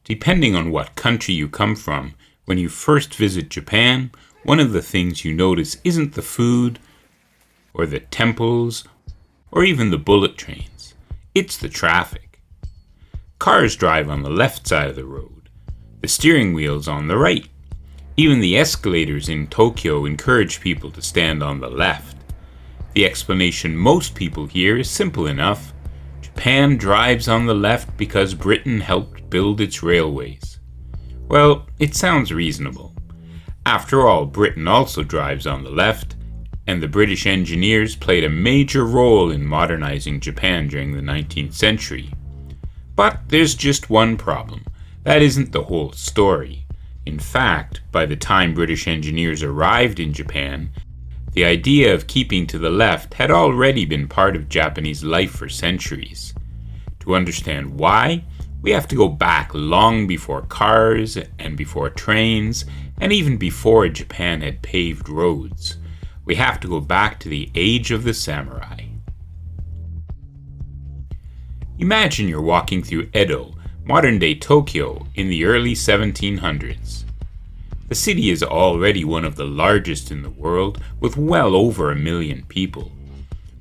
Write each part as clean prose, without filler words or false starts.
Depending on what country you come from, when you first visit Japan, one of the things you notice isn't the food, or the temples, or even the bullet trains. It's the traffic. Cars drive on the left side of the road. The steering wheel's on the right. Even the escalators in Tokyo encourage people to stand on the left. The explanation most people hear is simple enough. Japan drives on the left because Britain helped build its railways. Well, it sounds reasonable. After all, Britain also drives on the left, and the British engineers played a major role in modernizing Japan during the 19th century. But there's just one problem. That isn't the whole story. In fact, by the time British engineers arrived in Japan, the idea of keeping to the left had already been part of Japanese life for centuries. To understand why, we have to go back long before cars and before trains, and even before Japan had paved roads. We have to go back to the age of the samurai. Imagine you're walking through Edo, modern-day Tokyo, in the early 1700s. The city is already one of the largest in the world, with well over 1 million people.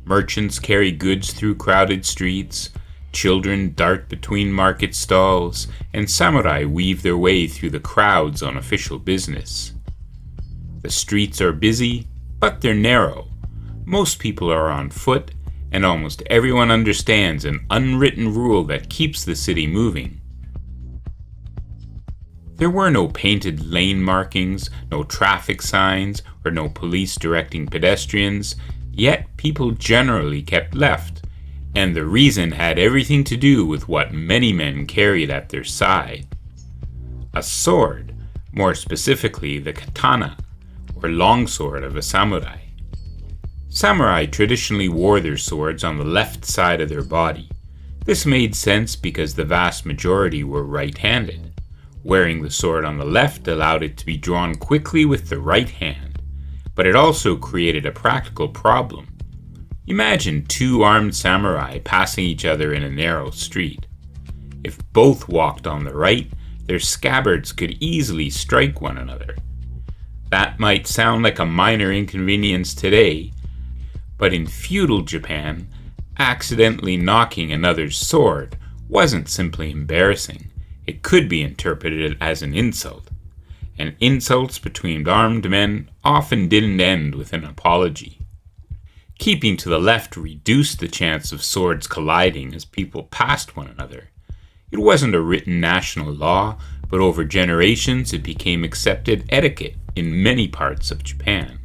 Merchants carry goods through crowded streets, children dart between market stalls, and samurai weave their way through the crowds on official business. The streets are busy, but they're narrow. Most people are on foot, and almost everyone understands an unwritten rule that keeps the city moving. There were no painted lane markings, no traffic signs, or no police directing pedestrians, yet people generally kept left, and the reason had everything to do with what many men carried at their side. A sword, more specifically the katana, or longsword of a samurai. Samurai traditionally wore their swords on the left side of their body. This made sense because the vast majority were right-handed. Wearing the sword on the left allowed it to be drawn quickly with the right hand, but it also created a practical problem. Imagine 2 armed samurai passing each other in a narrow street. If both walked on the right, their scabbards could easily strike one another. That might sound like a minor inconvenience today, but in feudal Japan, accidentally knocking another's sword wasn't simply embarrassing. It could be interpreted as an insult, and insults between armed men often didn't end with an apology. Keeping to the left reduced the chance of swords colliding as people passed one another. It wasn't a written national law, but over generations it became accepted etiquette in many parts of Japan.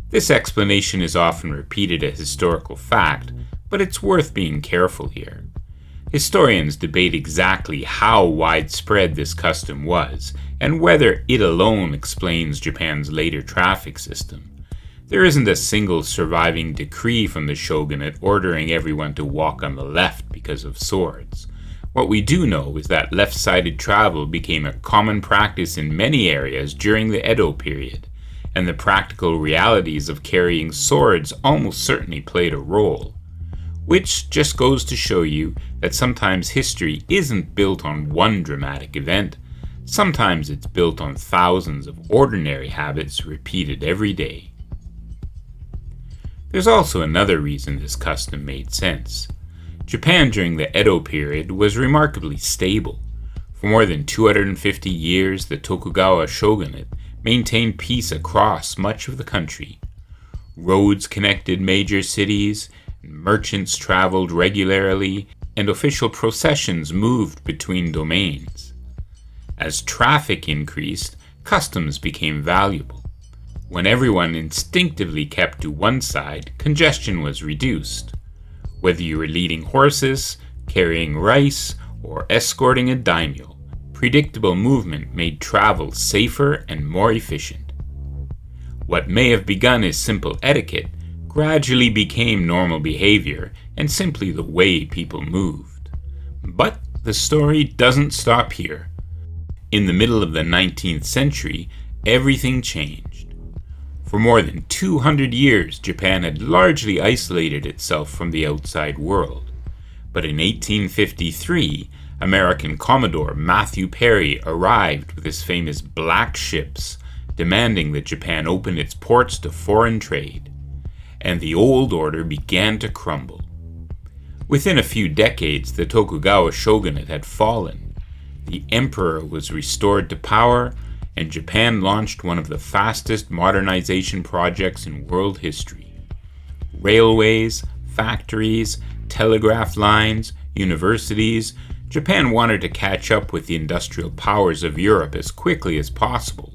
This explanation is often repeated as historical fact, but it's worth being careful here. Historians debate exactly how widespread this custom was, and whether it alone explains Japan's later traffic system. There isn't a single surviving decree from the shogunate ordering everyone to walk on the left because of swords. What we do know is that left-sided travel became a common practice in many areas during the Edo period, and the practical realities of carrying swords almost certainly played a role. Which just goes to show you that sometimes history isn't built on one dramatic event. Sometimes it's built on thousands of ordinary habits repeated every day. There's also another reason this custom made sense. Japan during the Edo period was remarkably stable. For more than 250 years, the Tokugawa shogunate maintained peace across much of the country. Roads connected major cities, merchants traveled regularly, and official processions moved between domains. As traffic increased, customs became valuable. When everyone instinctively kept to one side, congestion was reduced. Whether you were leading horses, carrying rice, or escorting a daimyo, predictable movement made travel safer and more efficient. What may have begun as simple etiquette gradually became normal behavior and simply the way people moved. But the story doesn't stop here. In the middle of the 19th century, everything changed. For more than 200 years, Japan had largely isolated itself from the outside world. But in 1853, American Commodore Matthew Perry arrived with his famous Black Ships, demanding that Japan open its ports to foreign trade, and the old order began to crumble. Within a few decades, the Tokugawa shogunate had fallen, the emperor was restored to power, and Japan launched one of the fastest modernization projects in world history. Railways, factories, telegraph lines, universities. Japan wanted to catch up with the industrial powers of Europe as quickly as possible,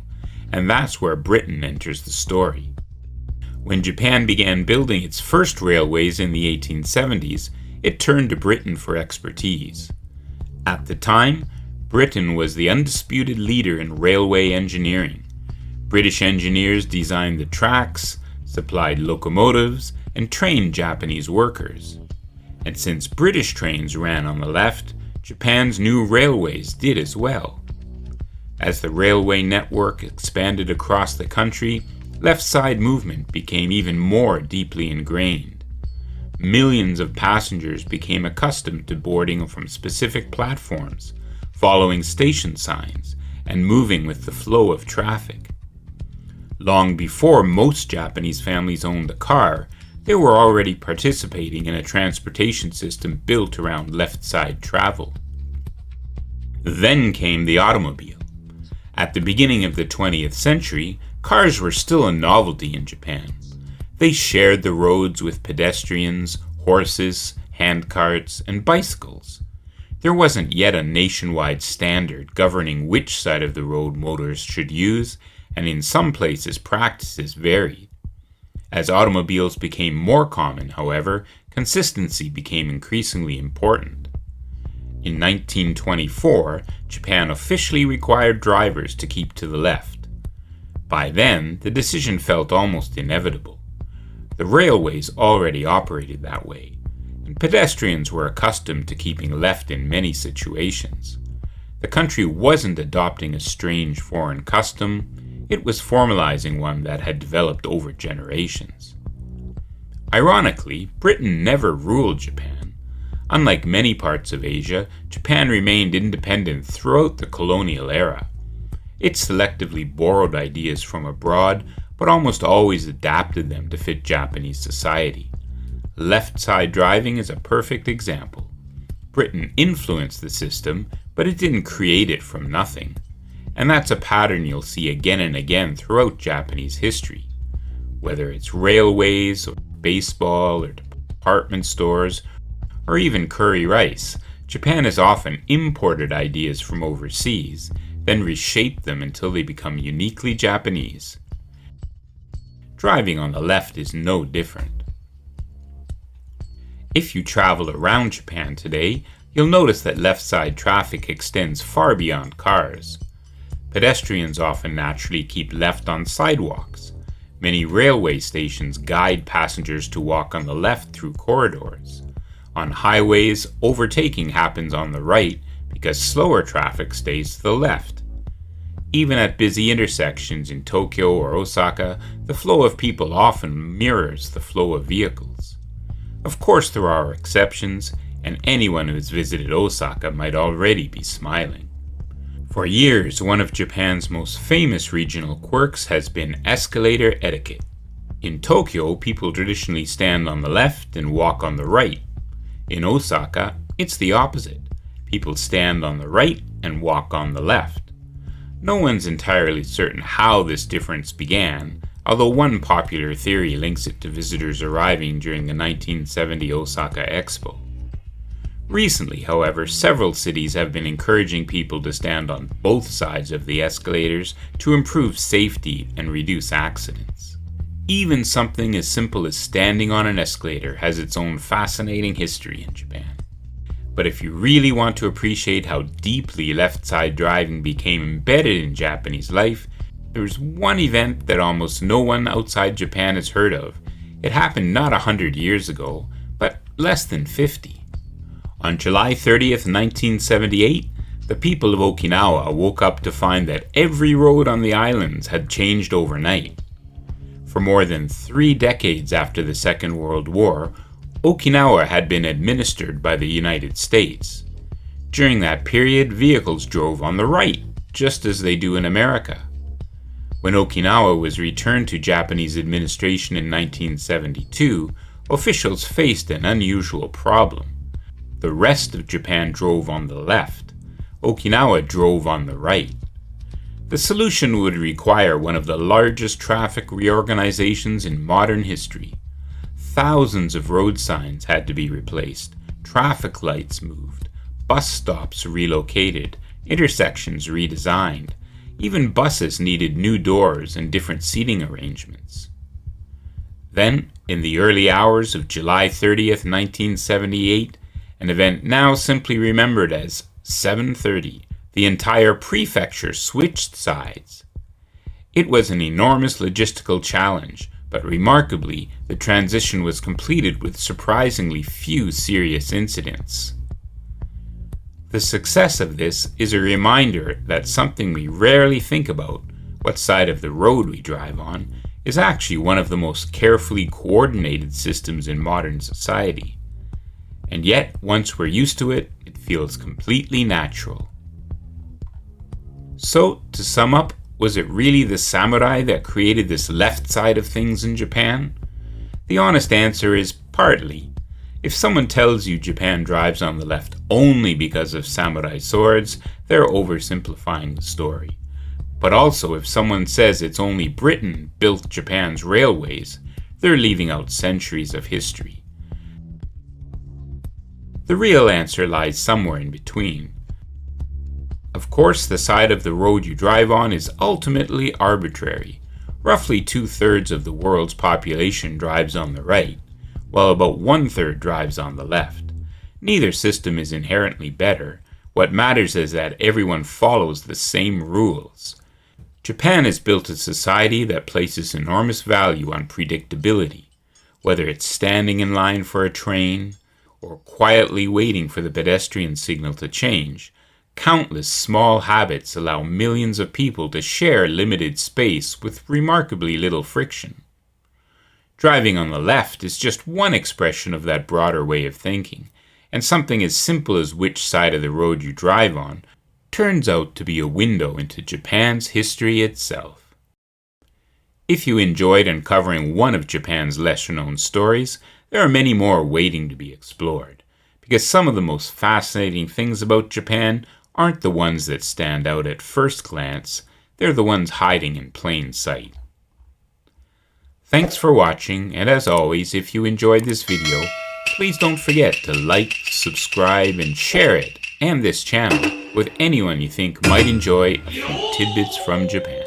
and that's where Britain enters the story. When Japan began building its first railways in the 1870s, it turned to Britain for expertise. At the time, Britain was the undisputed leader in railway engineering. British engineers designed the tracks, supplied locomotives, and trained Japanese workers. And since British trains ran on the left, Japan's new railways did as well. As the railway network expanded across the country, left-side movement became even more deeply ingrained. Millions of passengers became accustomed to boarding from specific platforms, following station signs, and moving with the flow of traffic. Long before most Japanese families owned a car, they were already participating in a transportation system built around left-side travel. Then came the automobile. At the beginning of the 20th century, cars were still a novelty in Japan. They shared the roads with pedestrians, horses, handcarts, and bicycles. There wasn't yet a nationwide standard governing which side of the road motorists should use, and in some places practices varied. As automobiles became more common, however, consistency became increasingly important. In 1924, Japan officially required drivers to keep to the left. By then, the decision felt almost inevitable. The railways already operated that way, and pedestrians were accustomed to keeping left in many situations. The country wasn't adopting a strange foreign custom, it was formalizing one that had developed over generations. Ironically, Britain never ruled Japan. Unlike many parts of Asia, Japan remained independent throughout the colonial era. It selectively borrowed ideas from abroad, but almost always adapted them to fit Japanese society. Left-side driving is a perfect example. Britain influenced the system, but it didn't create it from nothing. And that's a pattern you'll see again and again throughout Japanese history. Whether it's railways, or baseball, or department stores, or even curry rice, Japan has often imported ideas from overseas, then reshaped them until they become uniquely Japanese. Driving on the left is no different. If you travel around Japan today, you'll notice that left-side traffic extends far beyond cars. Pedestrians often naturally keep left on sidewalks. Many railway stations guide passengers to walk on the left through corridors. On highways, overtaking happens on the right because slower traffic stays to the left. Even at busy intersections in Tokyo or Osaka, the flow of people often mirrors the flow of vehicles. Of course, there are exceptions, and anyone who has visited Osaka might already be smiling. For years, one of Japan's most famous regional quirks has been escalator etiquette. In Tokyo, people traditionally stand on the left and walk on the right. In Osaka, it's the opposite. People stand on the right and walk on the left. No one's entirely certain how this difference began, although one popular theory links it to visitors arriving during the 1970 Osaka Expo. Recently, however, several cities have been encouraging people to stand on both sides of the escalators to improve safety and reduce accidents. Even something as simple as standing on an escalator has its own fascinating history in Japan. But if you really want to appreciate how deeply left-side driving became embedded in Japanese life, there's one event that almost no one outside Japan has heard of. It happened not 100 years ago, but less than 50. On July 30th, 1978, the people of Okinawa woke up to find that every road on the islands had changed overnight. For more than 3 decades after the Second World War, Okinawa had been administered by the United States. During that period, vehicles drove on the right, just as they do in America. When Okinawa was returned to Japanese administration in 1972, officials faced an unusual problem. The rest of Japan drove on the left. Okinawa drove on the right. The solution would require one of the largest traffic reorganizations in modern history. Thousands of road signs had to be replaced, traffic lights moved, bus stops relocated, intersections redesigned. Even buses needed new doors and different seating arrangements. Then, in the early hours of July 30th, 1978, an event now simply remembered as 7:30, the entire prefecture switched sides. It was an enormous logistical challenge, but remarkably, the transition was completed with surprisingly few serious incidents. The success of this is a reminder that something we rarely think about, what side of the road we drive on, is actually one of the most carefully coordinated systems in modern society. And yet, once we're used to it, it feels completely natural. So, to sum up, was it really the samurai that created this left side of things in Japan? The honest answer is partly. If someone tells you Japan drives on the left only because of samurai swords, they're oversimplifying the story. But also, if someone says it's only Britain built Japan's railways, they're leaving out centuries of history. The real answer lies somewhere in between. Of course, the side of the road you drive on is ultimately arbitrary. Roughly 2/3 of the world's population drives on the right, while about 1/3 drives on the left. Neither system is inherently better. What matters is that everyone follows the same rules. Japan has built a society that places enormous value on predictability, whether it's standing in line for a train or quietly waiting for the pedestrian signal to change. Countless small habits allow millions of people to share limited space with remarkably little friction. Driving on the left is just one expression of that broader way of thinking, and something as simple as which side of the road you drive on turns out to be a window into Japan's history itself. If you enjoyed uncovering one of Japan's lesser-known stories, there are many more waiting to be explored, because some of the most fascinating things about Japan aren't the ones that stand out at first glance, they're the ones hiding in plain sight. Thanks for watching, and as always, if you enjoyed this video, please don't forget to like, subscribe, and share it, and this channel, with anyone you think might enjoy a few tidbits from Japan.